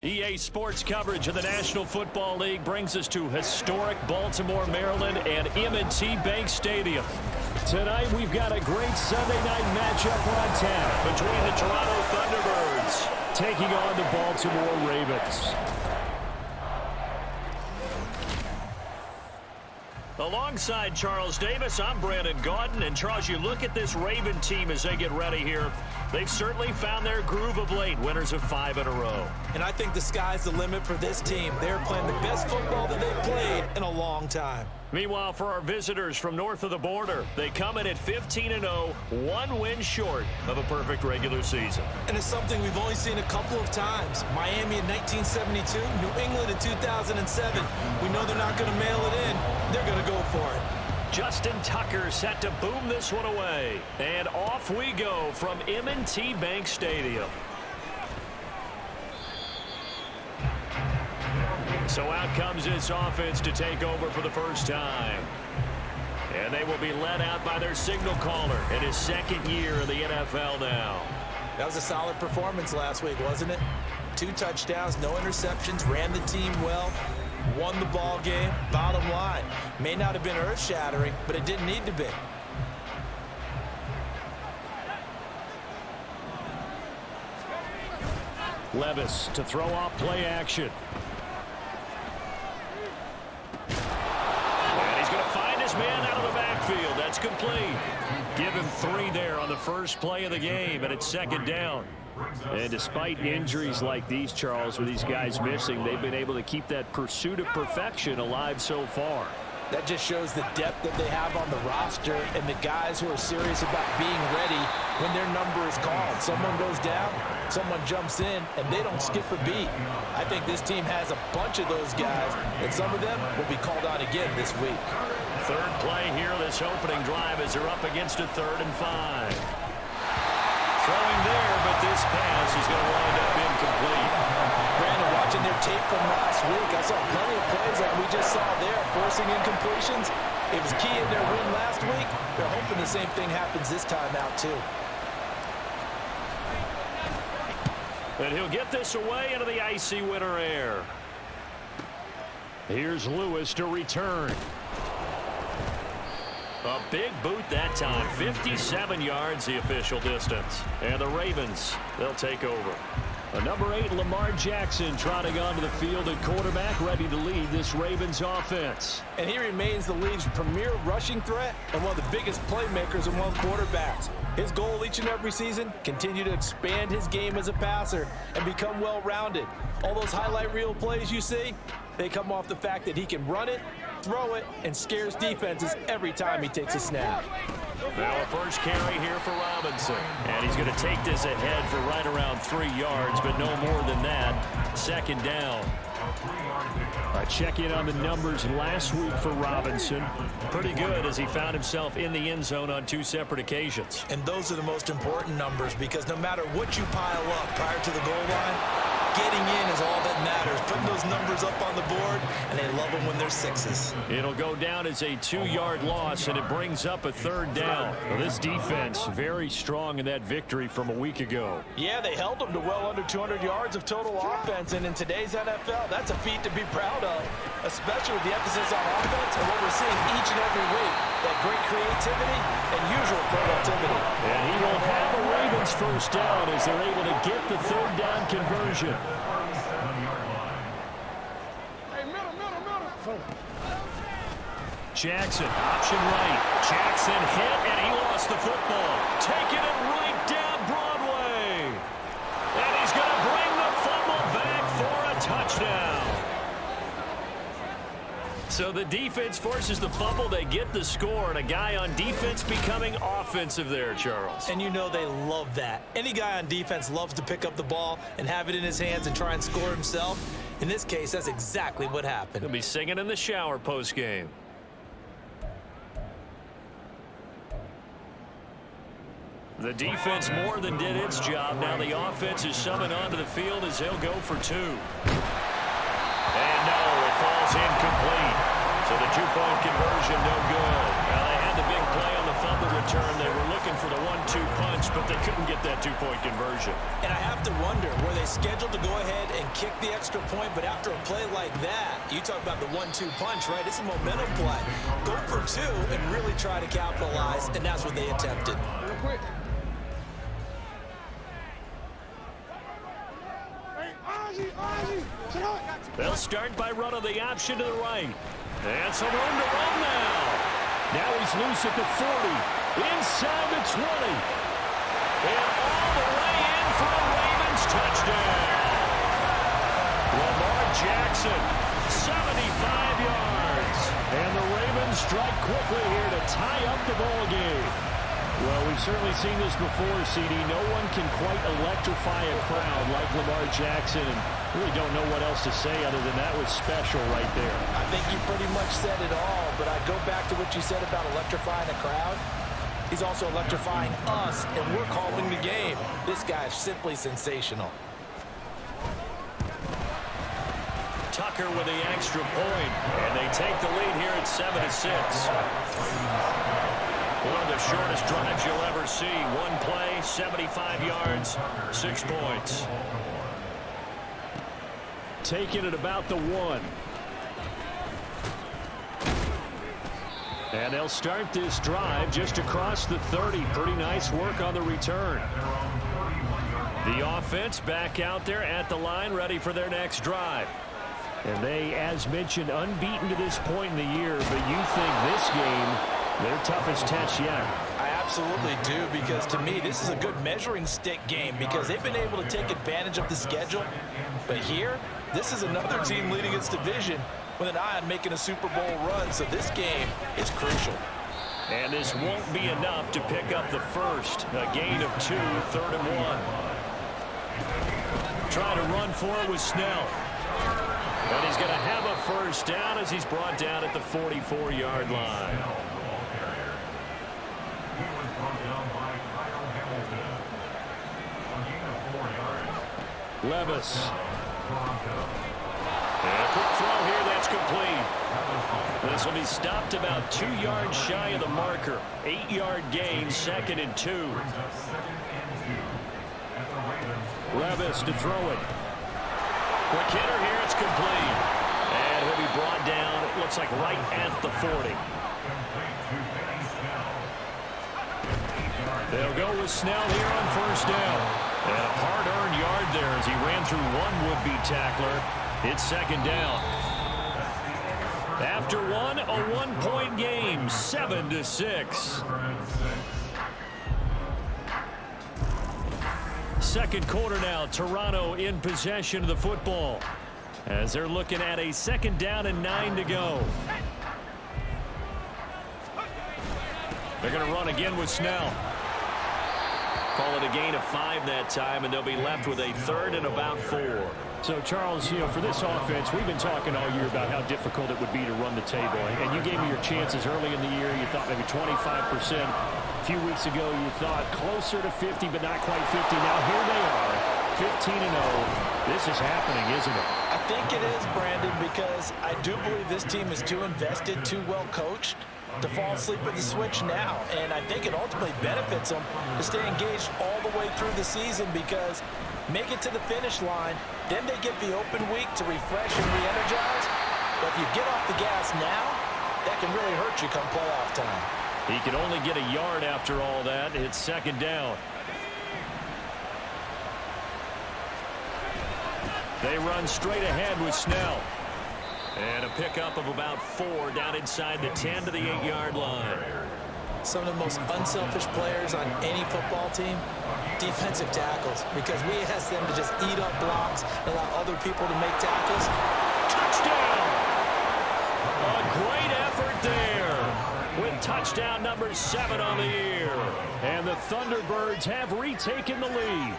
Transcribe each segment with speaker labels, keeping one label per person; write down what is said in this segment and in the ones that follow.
Speaker 1: EA Sports coverage of the National Football League brings us to historic Baltimore, Maryland and M&T Bank Stadium. Tonight we've got a great Sunday night matchup on tap between the Toronto Thunderbirds taking on the Baltimore Ravens. Alongside Charles Davis, I'm Brandon Gaudin. And Charles, you look at this Raven team as they get ready here. They've certainly found their groove of late, winners of 5 in a row.
Speaker 2: And I think the sky's the limit for this team. They're playing the best football that they've played in a long time.
Speaker 1: Meanwhile, for our visitors from north of the border, they come in at 15-0, 1 win short of a perfect regular season.
Speaker 2: And it's something we've only seen a couple of times. Miami in 1972, New England in 2007. We know they're not going to mail it in. They're going to go for it.
Speaker 1: Justin Tucker set to boom this one away. And off we go from M&T Bank Stadium. So out comes this offense to take over for the first time. And they will be led out by their signal caller in his second year in the NFL now.
Speaker 2: That was a solid performance last week, wasn't it? 2 touchdowns, no interceptions, ran the team well, won the ball game. Bottom line, may not have been earth-shattering, but it didn't need to be.
Speaker 1: Levis to throw off play action. Man out of the backfield. That's complete. Give him 3 there on the first play of the game, and it's second down. And despite injuries like these, Charles, with these guys missing, they've been able to keep that pursuit of perfection alive so far.
Speaker 2: That just shows the depth that they have on the roster and the guys who are serious about being ready when their number is called. Someone goes down, someone jumps in, and they don't skip a beat. I think this team has a bunch of those guys, and some of them will be called on again this week.
Speaker 1: Third play here, this opening drive as they're up against a 3rd and 5. Throwing there, but this pass is going to wind up incomplete.
Speaker 2: Brandon, watching their tape from last week, I saw plenty of plays like we just saw there, forcing incompletions. It was key in their win last week. They're hoping the same thing happens this time out, too.
Speaker 1: And he'll get this away into the icy winter air. Here's Lewis to return. A big boot that time, 57 yards the official distance. And the Ravens, they'll take over. Number 8, Lamar Jackson, trotting onto the field at quarterback, ready to lead this Ravens offense.
Speaker 2: And he remains the league's premier rushing threat and one of the biggest playmakers among quarterbacks. His goal each and every season, continue to expand his game as a passer and become well-rounded. All those highlight reel plays you see, they come off the fact that he can run it, throw it, and scares defenses every time he takes a snap.
Speaker 1: Now a first carry here for Robinson. And he's going to take this ahead for right around 3 yards, but no more than that. Second down. A check-in on the numbers last week for Robinson. Pretty good as he found himself in the end zone on 2 separate occasions.
Speaker 2: And those are the most important numbers because no matter what you pile up prior to the goal line, getting in is all that matters. Putting those numbers up on the board, and they love them when they're 6s.
Speaker 1: It'll go down as a 2-yard loss, and it brings up a 3rd down. Well, this defense very strong in that victory from a week ago.
Speaker 2: Yeah, they held them to well under 200 yards of total offense, and in today's NFL, that's a feat to be proud of, especially with the emphasis on offense and what we're seeing each and every week, that great creativity and usual productivity.
Speaker 1: And he will have the Ravens first down as they're able to get the 3rd down conversion. Jackson, option right. Jackson hit, and he lost the football. Taking it right down Broadway. And he's going to bring the fumble back for a touchdown. So the defense forces the fumble. They get the score, and a guy on defense becoming offensive there, Charles.
Speaker 2: And you know they love that. Any guy on defense loves to pick up the ball and have it in his hands and try and score himself. In this case, that's exactly what happened.
Speaker 1: He'll be singing in the shower post-game. The defense more than did its job. Now the offense is summoned onto the field as they'll go for 2. And no, it falls incomplete. So the two-point conversion, no good. Well, they had the big play on the fumble return. They were looking for the 1-2 punch, but they couldn't get that two-point conversion.
Speaker 2: And I have to wonder, were they scheduled to go ahead and kick the extra point, but after a play like that, you talk about the 1-2 punch, right? It's a momentum play. Go for two and really try to capitalize, and that's what they attempted.
Speaker 3: Real quick.
Speaker 1: They'll start by running the option to the right. And some room to run now. Now he's loose at the 40. Inside the 20. And all the way in for a Ravens touchdown. Lamar Jackson, 75 yards. And the Ravens strike quickly here to tie up the ball game. Well, we've certainly seen this before, CD. No one can quite electrify a crowd like Lamar Jackson, and really don't know what else to say other than that was special right there.
Speaker 2: I think you pretty much said it all, but I go back to what you said about electrifying a crowd. He's also electrifying us, and we're calling the game. This guy is simply sensational.
Speaker 1: Tucker with the extra point, and they take the lead here at 7-6. One of the shortest drives you'll ever see. One play, 75 yards, 6 points. Taking it about the 1. And they'll start this drive just across the 30. Pretty nice work on the return. The offense back out there at the line, ready for their next drive. And they, as mentioned, unbeaten to this point in the year, but you think this game their toughest test yet?
Speaker 2: I absolutely do, because to me, this is a good measuring stick game because they've been able to take advantage of the schedule. But here, this is another team leading its division with an eye on making a Super Bowl run, so this game is crucial.
Speaker 1: And this won't be enough to pick up the first. A gain of 2, 3rd and 1. Trying to run for it with Snell. And he's going to have a first down as he's brought down at the 44-yard line. Levis. And a quick throw here, that's complete. This will be stopped about 2 yards shy of the marker. 8-yard gain, 2nd and 2. Levis to throw it. Quick hitter here, it's complete. And he'll be brought down, it looks like right at the 40. They'll go with Snell here on first down. And a hard-earned yard there as he ran through one would-be tackler. It's 2nd down. After one, a 1-point game, 7-6. Second quarter now, Toronto in possession of the football as they're looking at a 2nd down and 9 to go. They're going to run again with Snell. Call it a gain of 5 that time, and they'll be left with a 3rd and about 4. So, Charles, you know, for this offense, we've been talking all year about how difficult it would be to run the table. And you gave me your chances early in the year. You thought maybe 25%. A few weeks ago, you thought closer to 50, but not quite 50. Now, here they are, 15-0. This is happening, isn't it?
Speaker 2: I think it is, Brandon, because I do believe this team is too invested, too well coached to fall asleep at the switch now. And I think it ultimately benefits them to stay engaged all the way through the season because make it to the finish line, then they get the open week to refresh and re-energize. But if you get off the gas now, that can really hurt you come playoff time.
Speaker 1: He can only get a yard after all that. It's 2nd down. They run straight ahead with Snell. And a pickup of about 4 down inside the 10 to the 8-yard line.
Speaker 2: Some of the most unselfish players on any football team, defensive tackles, because we ask them to just eat up blocks and allow other people to make tackles.
Speaker 1: Touchdown! A great effort there with touchdown number 7 on the year. And the Thunderbirds have retaken the lead.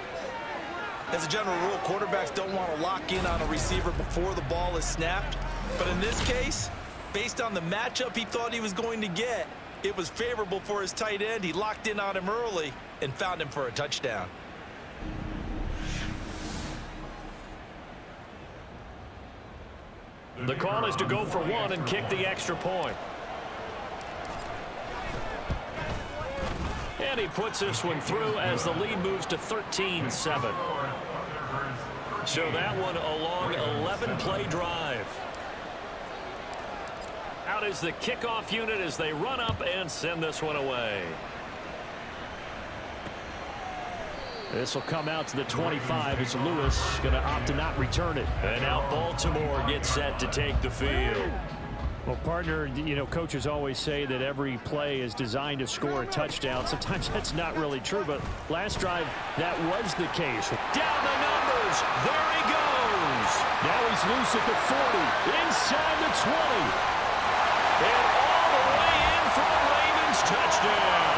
Speaker 2: As a general rule, quarterbacks don't want to lock in on a receiver before the ball is snapped. But in this case, based on the matchup he thought he was going to get, it was favorable for his tight end. He locked in on him early and found him for a touchdown.
Speaker 1: The call is to go for one and kick the extra point. And he puts this one through as the lead moves to 13-7. So that one a long 11-play drive. Out is the kickoff unit as they run up and send this one away. This will come out to the 25 as Lewis going to opt to not return it. And now Baltimore gets set to take the field. Well, partner, you know, coaches always say that every play is designed to score a touchdown. Sometimes that's not really true, but last drive, that was the case. Down the numbers. There he goes. Now he's loose at the 40, inside the 20. And all the way in for the Ravens touchdown.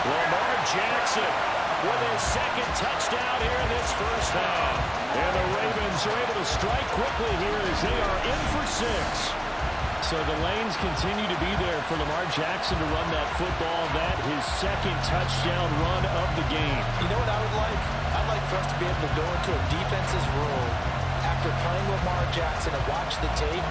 Speaker 1: Lamar Jackson with his second touchdown here in this first half. And the Ravens are able to strike quickly here as they are in for 6. So the lanes continue to be there for Lamar Jackson to run that football. That his second touchdown run of the game.
Speaker 2: You know what I would like? I'd like for us to be able to go into a defense's role after playing Lamar Jackson and watch the tape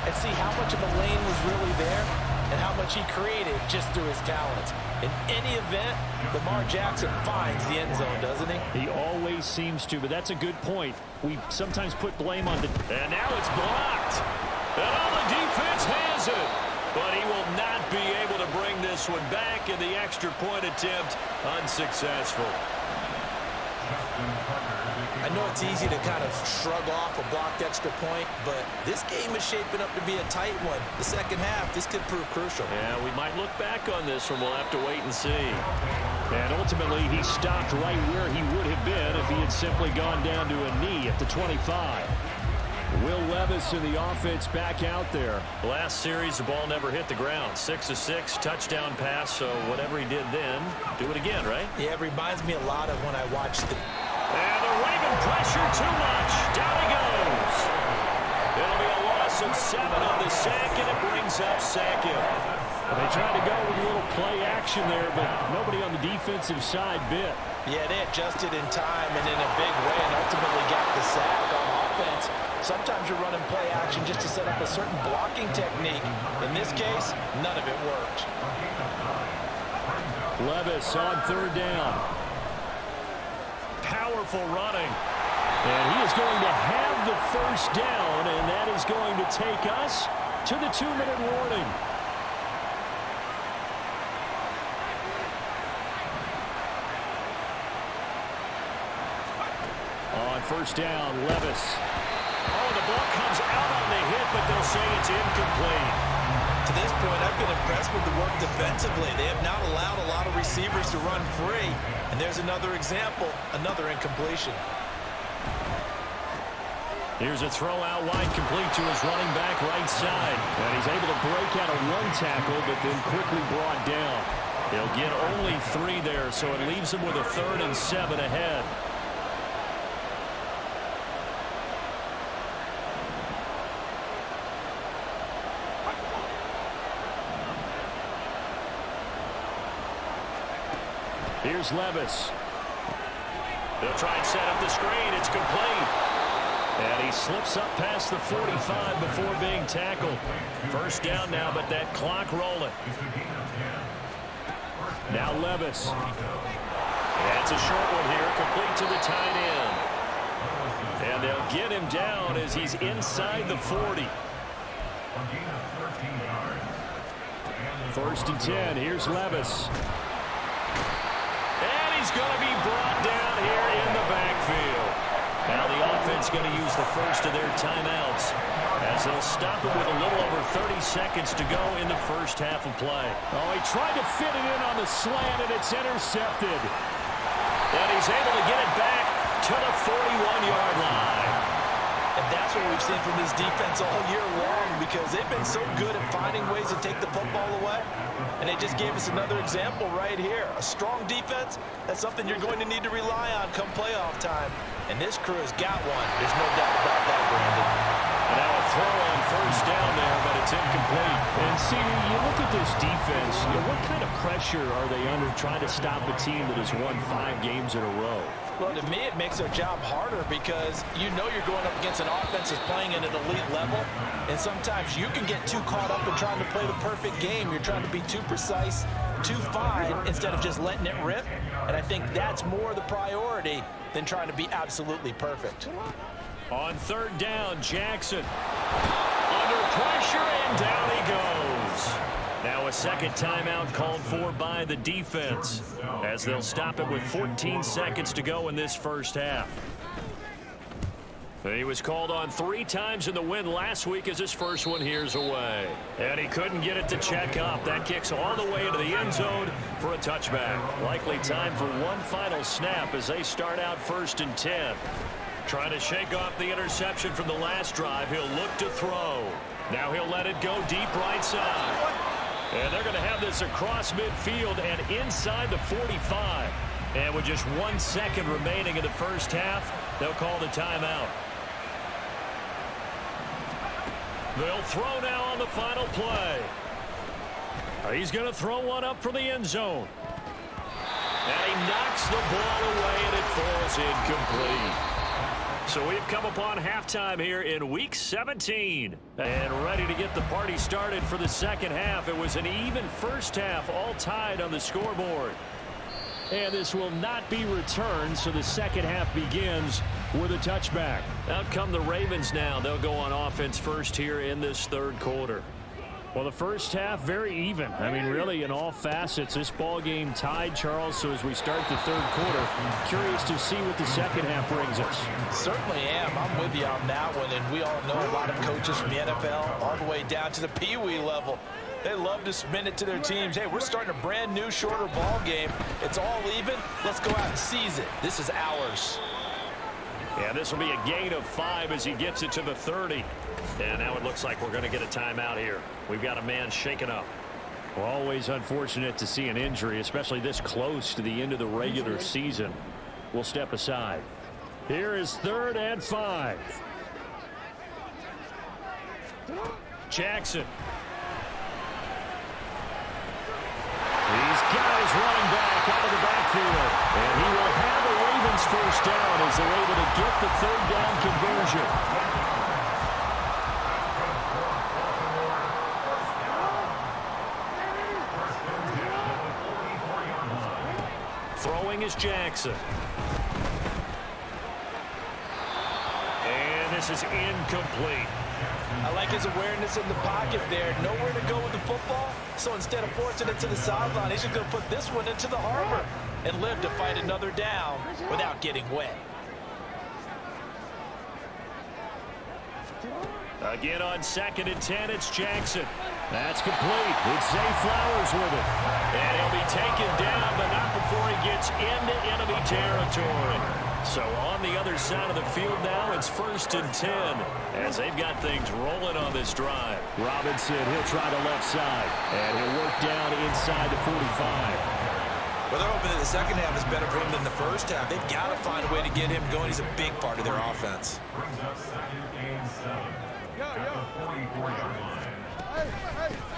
Speaker 2: and see how much of a lane was really there and how much he created just through his talents. In any event, Lamar Jackson finds the end zone, doesn't he?
Speaker 1: He always seems to, but that's a good point. We sometimes put blame on the... And now it's blocked. And all the defense has it. But he will not be able to bring this one back, and the extra point attempt unsuccessful.
Speaker 2: I know it's easy to kind of shrug off a blocked extra point, but this game is shaping up to be a tight one. The second half, this could prove crucial.
Speaker 1: Yeah, we might look back on this one. We'll have to wait and see. And ultimately, he stopped right where he would have been if he had simply gone down to a knee at the 25. Will Levis in the offense back out there. Last series, the ball never hit the ground. 6 of 6, touchdown pass, so whatever he did then, do it again, right?
Speaker 2: Yeah, it reminds me a lot of when I watched the...
Speaker 1: And the Raven pressure too much. Down he goes. It'll be a loss of 7 on the sack, and it brings up second. They tried to go with a little play action there, but nobody on the defensive side bit.
Speaker 2: Yeah, they adjusted in time and in a big way and ultimately got the sack on offense. Sometimes you're running play action just to set up a certain blocking technique. In this case, none of it worked.
Speaker 1: Levis on third down. Powerful running. And he is going to have the first down, and that is going to take us to the 2-minute warning. On first down, Levis. Oh, the ball comes out on the hit, but they'll say it's incomplete.
Speaker 2: To this point, I've been impressed with the work defensively. They have not allowed a lot of receivers to run free. And there's another example, another incompletion.
Speaker 1: Here's a throw out wide, complete to his running back right side. And he's able to break out a run tackle, but then quickly brought down. He'll get only 3 there, so it leaves him with a 3rd and 7 ahead. Here's Levis. They'll try and set up the screen. It's complete. And he slips up past the 45 before being tackled. First down now, but that clock rolling. Now Levis. That's a short one here, complete to the tight end. And they'll get him down as he's inside the 40. First and 10. Here's Levis. He's going to be brought down here in the backfield. Now the offense going to use the first of their timeouts as they'll stop it with a little over 30 seconds to go in the first half of play. Oh, he tried to fit it in on the slant, and it's intercepted. And he's able to get it back to the 41-yard line.
Speaker 2: And that's what we've seen from this defense all year long, because they've been so good at finding ways to take the football away. And they just gave us another example right here. A strong defense, that's something you're going to need to rely on come playoff time. And this crew has got one. There's no doubt about that, Brandon.
Speaker 1: And now a throw on first down there, but it's incomplete. And see, you look at this defense, what kind of pressure are they under trying to stop a team that has won 5 games in a row?
Speaker 2: Well, to me, it makes their job harder because you know you're going up against an offense that's playing at an elite level, and sometimes you can get too caught up in trying to play the perfect game. You're trying to be too precise, too fine, instead of just letting it rip, and I think that's more the priority than trying to be absolutely perfect.
Speaker 1: On third down, Jackson under pressure, and down he goes. Now a second timeout called for by the defense as they'll stop it with 14 seconds to go in this first half. He was called on 3 times in the win last week as his first one here's away. And he couldn't get it to check up. That kicks all the way into the end zone for a touchback. Likely time for one final snap as they start out 1st and 10. Trying to shake off the interception from the last drive. He'll look to throw. Now he'll let it go deep right side. And they're going to have this across midfield and inside the 45. And with just 1 second remaining in the first half, they'll call the timeout. They'll throw now on the final play. He's going to throw one up for the end zone. And he knocks the ball away, and it falls incomplete. So we've come upon halftime here in Week 17. And ready to get the party started for the second half. It was an even first half, all tied on the scoreboard. And this will not be returned, so the second half begins with a touchback. Out come the Ravens now. They'll go on offense first here in this third quarter. Well, the first half, very even. I mean, really, in all facets, this ball game tied, Charles. So as we start the third quarter, curious to see what the second half brings us.
Speaker 2: Certainly am. I'm with you on that one. And we all know a lot of coaches from the NFL all the way down to the Pee Wee level. They love to spin it to their teams. Hey, we're starting a brand new, shorter ball game. It's all even. Let's go out and seize it. This is ours.
Speaker 1: Yeah, this will be a gain of 5 as he gets it to the 30. And now it looks like we're going to get a timeout here. We've got a man shaken up. Well, always unfortunate to see an injury, especially this close to the end of the regular season. We'll step aside. Here is 3rd and 5. Jackson. He's got his running back out of the backfield. And he will have the Ravens first down as they're able to get the 3rd down conversion. Throwing is Jackson. And this is incomplete.
Speaker 2: I like his awareness in the pocket there. Nowhere to go with the football. So instead of forcing it to the sideline, he's just going to put this one into the harbor and live to fight another down without getting wet.
Speaker 1: Again on 2nd and 10, it's Jackson. That's complete. It's Zay Flowers with it. And he'll be taken down, but not before he gets into enemy territory. So on the other side of the field now, it's 1st and 10 as they've got things rolling on this drive. Robinson, he'll try the left side, and he'll work down inside the 45.
Speaker 2: Well, they're hoping that the second half is better for him than the first half. They've got to find a way to get him going. He's a big part of their offense.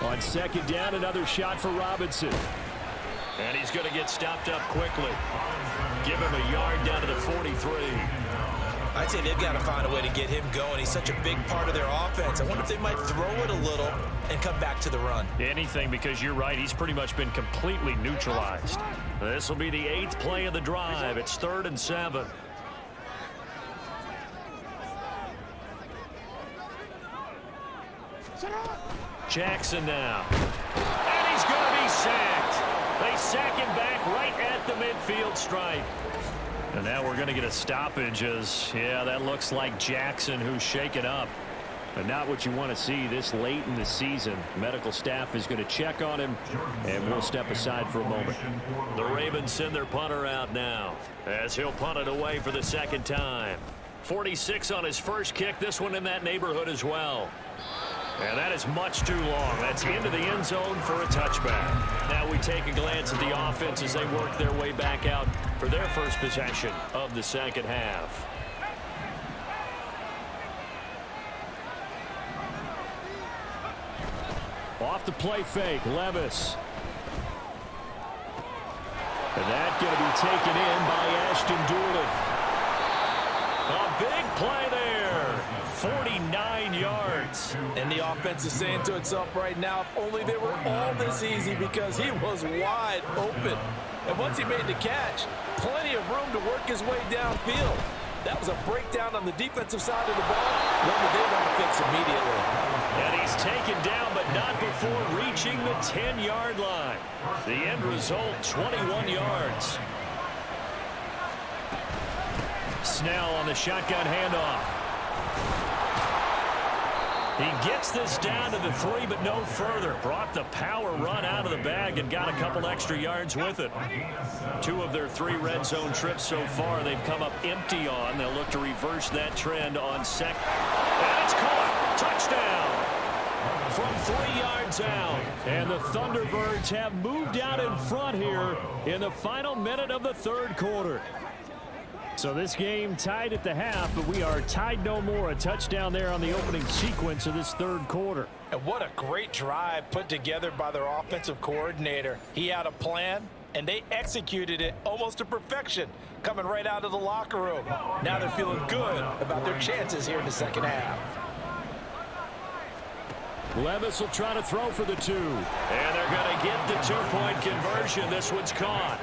Speaker 1: On 2nd down, another shot for Robinson. And he's going to get stopped up quickly. Give him a yard down to the 43.
Speaker 2: I'd say they've got to find a way to get him going. He's such a big part of their offense. I wonder if they might throw it a little and come back to the run.
Speaker 1: Anything, because you're right. He's pretty much been completely neutralized. This will be the 8th play of the drive. It's 3rd and 7. Jackson now. And he's going to be sacked. They sack him back right at the midfield stripe. And now we're going to get a stoppage as, yeah, that looks like Jackson who's shaken up. But not what you want to see this late in the season. Medical staff is going to check on him, and we'll step aside for a moment. The Ravens send their punter out now as he'll punt it away for the 2nd time. 46 on his first kick, this one in that neighborhood as well. And that is much too long. That's into the end zone for a touchback. Now we take a glance at the offense as they work their way back out for their first possession of the second half. Off the play fake, Levis. And that going to be taken in by Ashton Doolin. A big play there. 49 yards.
Speaker 2: And the offense is saying to itself right now, if only they were all this easy, because he was wide open. And once he made the catch, plenty of room to work his way downfield. That was a breakdown on the defensive side of the ball, one that they want to fix immediately.
Speaker 1: And he's taken down, but not before reaching the 10-yard line. The end result, 21 yards. Snell on the shotgun handoff. He gets this down to the 3, but no further. Brought the power run out of the bag and got a couple extra yards with it. 2 of their 3 red zone trips so far, they've come up empty on. They'll look to reverse that trend on second. And it's caught. Touchdown from 3 yards out. And the Thunderbirds have moved out in front here in the final minute of the third quarter. So this game tied at the half, but we are tied no more. A touchdown there on the opening sequence of this third quarter.
Speaker 2: And what a great drive put together by their offensive coordinator. He had a plan, and they executed it almost to perfection, coming right out of the locker room. Now they're feeling good about their chances here in the second half.
Speaker 1: Levis will try to throw for the 2. And they're going to get the 2-point conversion. This one's caught.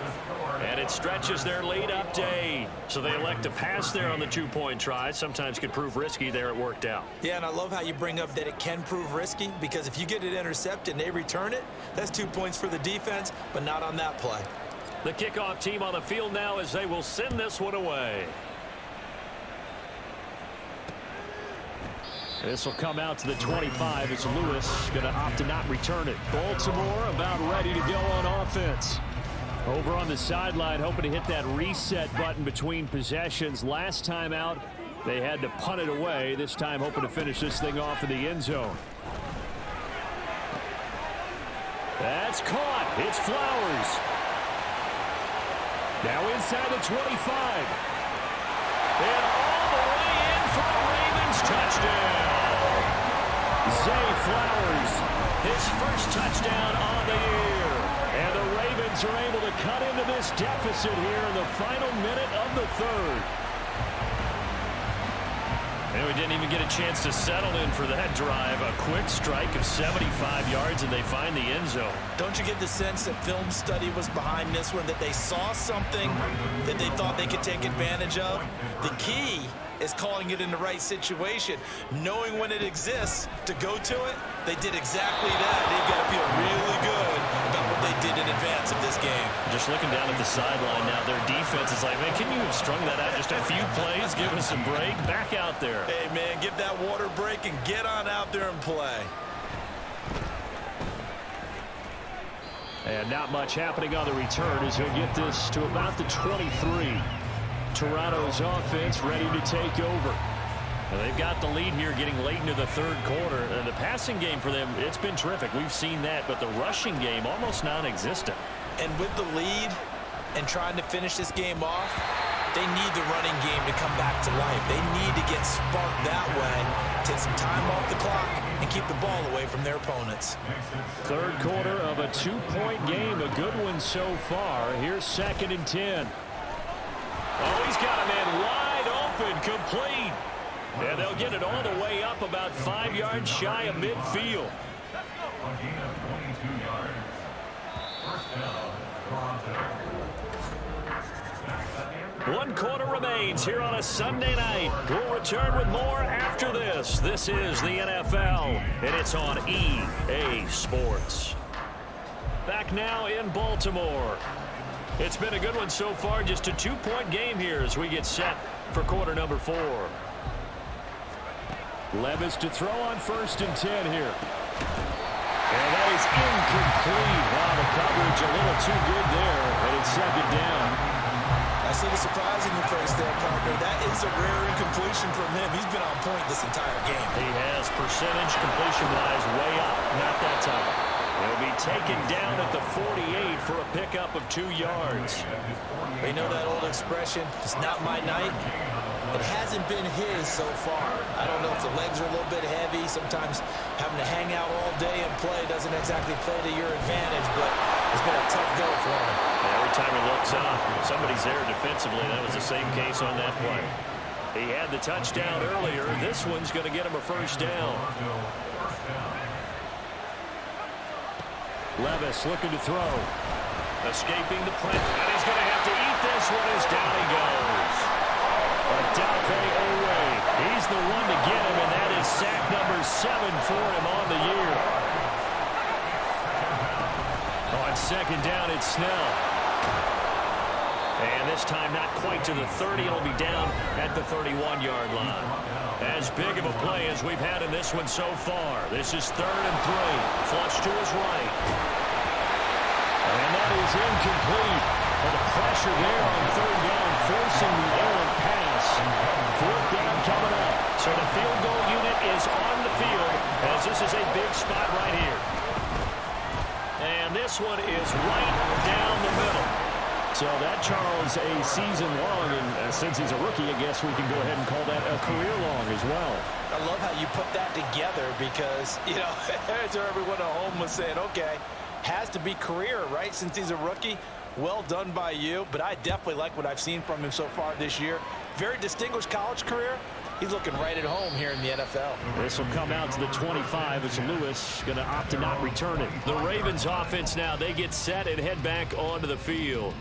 Speaker 1: And it stretches their lead up to 8. So they elect to pass there on the 2-point try. Sometimes could prove risky. There it worked out.
Speaker 2: Yeah, and I love how you bring up that it can prove risky, because if you get it intercepted and they return it, that's 2 points for the defense, but not on that play.
Speaker 1: The kickoff team on the field now as they will send this one away. This will come out to the 25 as Lewis going to opt to not return it. Baltimore about ready to go on offense. Over on the sideline, hoping to hit that reset button between possessions. Last time out, they had to punt it away. This time, hoping to finish this thing off in the end zone. That's caught. It's Flowers. Now inside the 25. And all the way in for the Ravens. Touchdown. Zay Flowers, his first touchdown on the year. And the Ravens are able to cut into this deficit here in the final minute of the third. And we didn't even get a chance to settle in for that drive. A quick strike of 75 yards, and they find the end zone.
Speaker 2: Don't you get the sense that film study was behind this one, that they saw something that they thought they could take advantage of? The key is calling it in the right situation, knowing when it exists to go to it. They did exactly that. They've got to feel really good about what they did in advance of this game.
Speaker 1: Just looking down at the sideline now, their defense is like, man, can you have strung that out just a few plays? Give us a break. Back out there.
Speaker 2: Hey, man, give that water break and get on out there and play.
Speaker 1: And not much happening on the return as he'll get this to about the 23. Toronto's offense ready to take over. Now they've got the lead here getting late into the third quarter. And the passing game for them, it's been terrific. We've seen that, but the rushing game almost non-existent.
Speaker 2: And with the lead and trying to finish this game off, they need the running game to come back to life. They need to get sparked that way, take some time off the clock, and keep the ball away from their opponents. Third quarter of a 2-point game, a good one so far. Here's 2nd and 10. Oh, he's got a man wide open, complete. And they'll get it all the way up about 5 yards shy of midfield. 1 quarter remains here on a Sunday night. We'll return with more after this. This is the NFL, and it's on EA Sports. Back now in Baltimore. It's been a good one so far, just a 2-point game here as we get set for quarter number 4. Levis to throw on 1st and 10 here. And that is incomplete. Wow, the coverage a little too good there, and it's 2nd down. I see the surprising face there, partner. That is a rare incompletion from him. He's been on point this entire game. He has, percentage completion-wise way up. Not that time. He'll be taken down at the 48 for a pickup of 2 yards. You know that old expression, it's not my night. It hasn't been his so far. I don't know if the legs are a little bit heavy. Sometimes having to hang out all day and play doesn't exactly play to your advantage, but It's been a tough go for him.
Speaker 1: Every time he looks up, somebody's there defensively. That was the same case on that play. He had the touchdown earlier. This one's going to get him a first down. Levis looking to throw. Escaping the print. And he's going to have to eat this one as down he goes. Odafe Owe. He's the one to get him, and that is sack number 7 for him on the year. On second down, it's Snell. And this time not quite to the 30. It'll be down at the 31-yard line. As big of a play as we've had in this one so far. This is 3rd and 3. Flush to his right. And that is incomplete. But the pressure there on 3rd down, forcing the errant pass. 4th down coming up. So the field goal unit is on the field as this is a big spot right here. And this one is right down the middle. So that, Charles, a season long, and since he's a rookie, I guess we can go ahead and call that a career long as well.
Speaker 2: I love how you put that together because, you know, everyone at home was saying, okay, has to be career, right, since he's a rookie. Well done by you, but I definitely like what I've seen from him so far this year. Very distinguished college career. He's looking right at home here in the NFL.
Speaker 1: This will come out to the 25 as Lewis going to opt to not return it. The Ravens offense now, they get set and head back onto the field.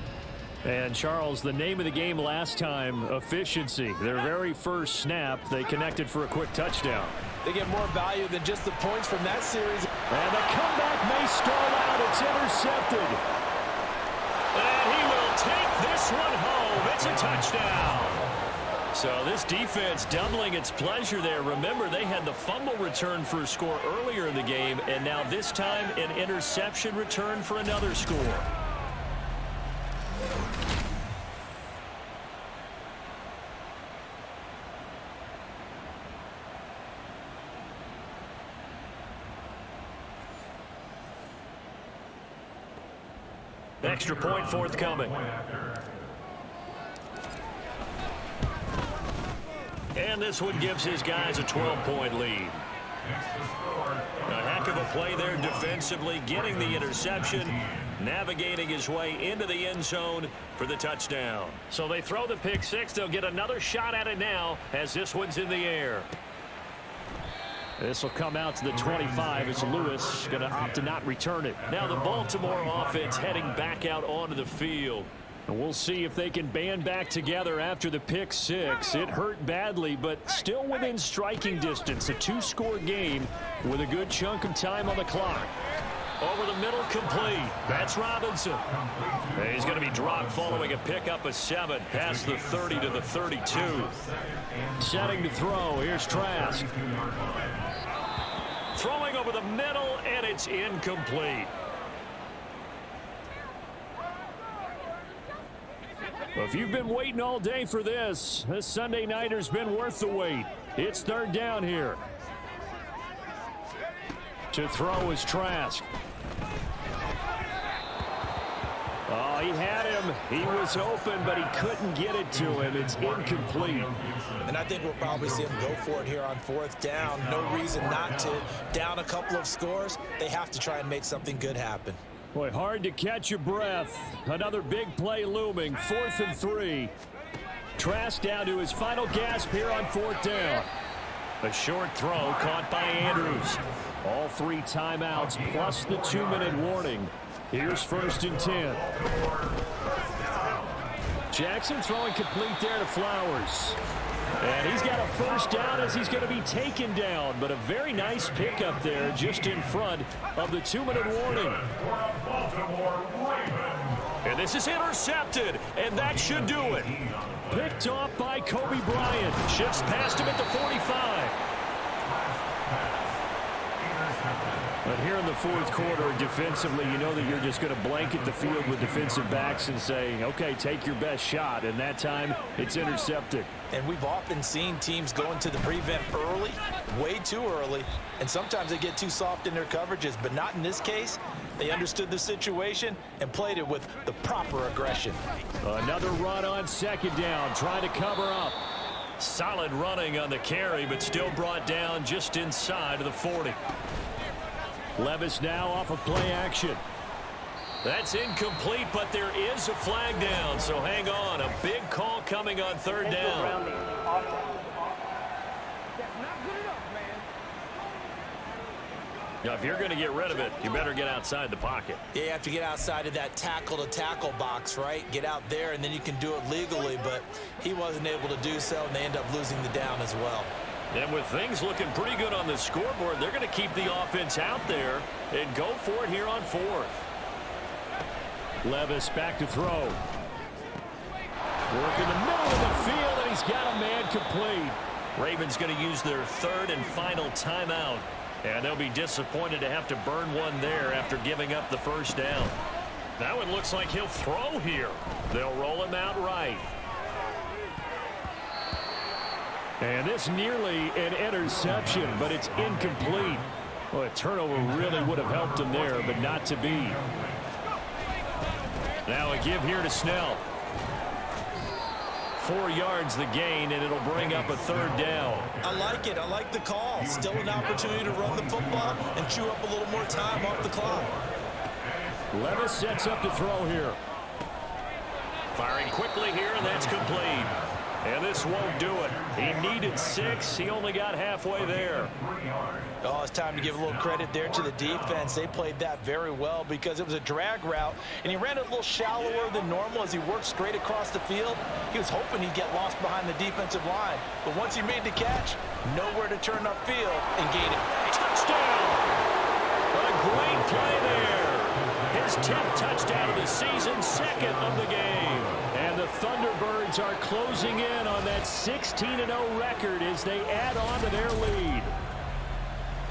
Speaker 1: And, Charles, the name of the game last time, efficiency. Their very first snap, they connected for a quick touchdown.
Speaker 2: They get more value than just the points from that series.
Speaker 1: And the comeback may stall out. It's intercepted. And he will take this one home. It's a touchdown. So this defense doubling its pleasure there. Remember, they had the fumble return for a score earlier in the game, and now this time an interception return for another score. Extra point forthcoming. And this one gives his guys a 12-point lead. A heck of a play there defensively, getting the interception, navigating his way into the end zone for the touchdown. So they throw the pick six. They'll get another shot at it now as this one's in the air. This will come out to the 25 as Lewis going to opt to not return it. Now the Baltimore offense heading back out onto the field. And we'll see if they can band back together after the pick six. It hurt badly, but still within striking distance. A 2-score game with a good chunk of time on the clock. Over the middle, complete. That's Robinson. He's going to be dropped following a pickup of 7 past the 30 to the 32. Setting to throw. Here's Trask. Throwing over the middle, and it's incomplete. Well, if you've been waiting all day for this Sunday nighter's been worth the wait. It's 3rd down here. To throw is Trask. Oh, he had him. He was open, but he couldn't get it to him. It's incomplete.
Speaker 2: And I think we'll probably see him go for it here on 4th down. No reason not to. Down a couple of scores, they have to try and make something good happen.
Speaker 1: Boy, hard to catch your breath. Another big play looming. 4th and 3. Trask down to his final gasp here on 4th down. A short throw caught by Andrews. All 3 timeouts plus the 2-minute warning. Here's 1st and 10. Jackson throwing complete there to Flowers. And he's got a 1st down as he's going to be taken down. But a very nice pickup there just in front of the 2-minute warning. And this is intercepted. And that should do it. Picked off by Kobe Bryant. Shifts past him at the 45. But here in the 4th quarter, defensively, you know that you're just going to blanket the field with defensive backs and say, okay, take your best shot. And that time, it's intercepted.
Speaker 2: And we've often seen teams go into the prevent early, way too early, and sometimes they get too soft in their coverages, but not in this case. They understood the situation and played it with the proper aggression.
Speaker 1: Another run on 2nd down, trying to cover up. Solid running on the carry, but still brought down just inside of the 40. Levis now off of play action. That's incomplete, but there is a flag down, so hang on. A big call coming on third down. Now, if you're going to get rid of it, you better get outside the pocket.
Speaker 2: Yeah, you have to get outside of that tackle-to-tackle box, right? Get out there, and then you can do it legally, but he wasn't able to do so, and they end up losing the down as well.
Speaker 1: And with things looking pretty good on the scoreboard, they're going to keep the offense out there and go for it here on fourth. Levis back to throw. Work in the middle of the field, and he's got a man complete. Ravens going to use their third and final timeout. And they'll be disappointed to have to burn one there after giving up the first down. Now it looks like he'll throw here. They'll roll him out right. And this nearly an interception, but it's incomplete. Well, a turnover really would have helped him there, but not to be. Now a give here to Snell. 4 yards the gain, and it'll bring up a third down.
Speaker 2: I like it. I like the call. Still an opportunity to run the football and chew up a little more time off the clock.
Speaker 1: Levis sets up to throw here. Firing quickly here, and that's complete. And this won't do it. He needed 6. He only got halfway there.
Speaker 2: Oh, it's time to give a little credit there to the defense. They played that very well because it was a drag route, and he ran it a little shallower than normal as he worked straight across the field. He was hoping he'd get lost behind the defensive line. But once he made the catch, nowhere to turn upfield and gain it.
Speaker 1: Touchdown! A great play there. His 10th touchdown of the season, second of the game. And the Thunderbirds are closing in on that 16-0 record as they add on to their lead.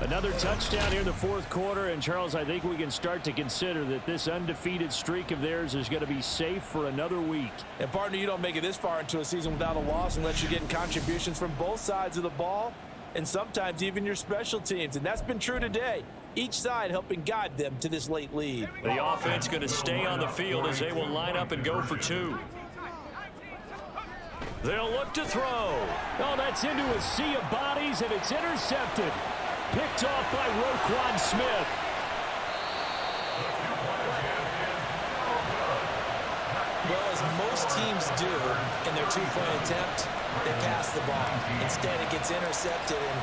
Speaker 1: Another touchdown here in the fourth quarter, and Charles, I think we can start to consider that this undefeated streak of theirs is going to be safe for another week.
Speaker 2: And partner, you don't make it this far into a season without a loss unless you're getting contributions from both sides of the ball and sometimes even your special teams, and that's been true today. Each side helping guide them to this late lead.
Speaker 1: The offense going to stay on the field as they will line up and go for 2. They'll look to throw. Oh, that's into a sea of bodies, and it's intercepted. Picked off by Roquan Smith.
Speaker 2: Well, as most teams do in their two-point attempt, they pass the ball. Instead, it gets intercepted, and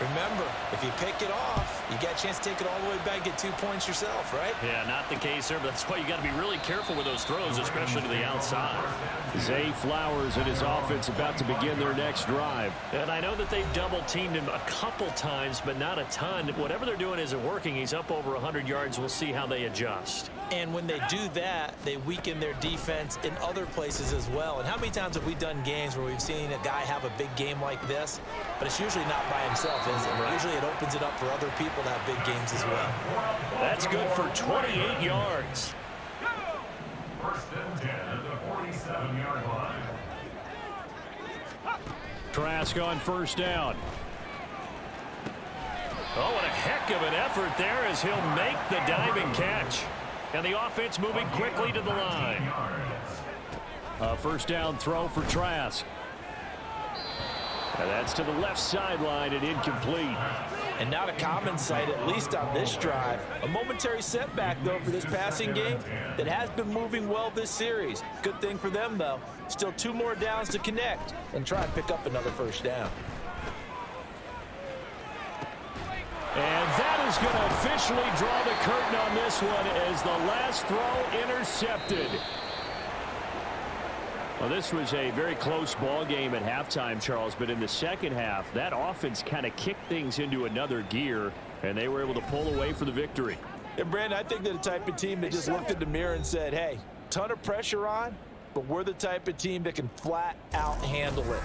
Speaker 2: remember, if you pick it off, you get a chance to take it all the way back and get 2 points yourself, right?
Speaker 1: Yeah, not the case there, but that's why you got to be really careful with those throws, especially to the outside. Zay Flowers and his offense about to begin their next drive. And I know that they've double-teamed him a couple times, but not a ton. Whatever they're doing isn't working. He's up over 100 yards. We'll see how they adjust.
Speaker 2: And when they do that, they weaken their defense in other places as well. And how many times have we done games where we've seen a guy have a big game like this, but it's usually not by himself, is it? Right. Usually it opens it up for other people to have big games as well.
Speaker 1: That's good for 28 yards.
Speaker 3: First and 10 at the 47-yard line.
Speaker 1: Trask on first down. Oh, what a heck of an effort there as he'll make the diving catch. And the offense moving quickly to the line. A first down throw for Trask. And that's to the left sideline and incomplete.
Speaker 2: And not a common sight, at least on this drive. A momentary setback, though, for this passing game that has been moving well this series. Good thing for them, though. Still 2 more downs to connect and try and pick up another first down.
Speaker 1: And that is going to officially draw the curtain on this one as the last throw intercepted. Well, this was a very close ball game at halftime, Charles, but in the second half, that offense kind of kicked things into another gear, and they were able to pull away for the victory.
Speaker 2: And, Brandon, I think they're the type of team that just looked in the mirror and said, hey, ton of pressure on, but we're the type of team that can flat out handle it.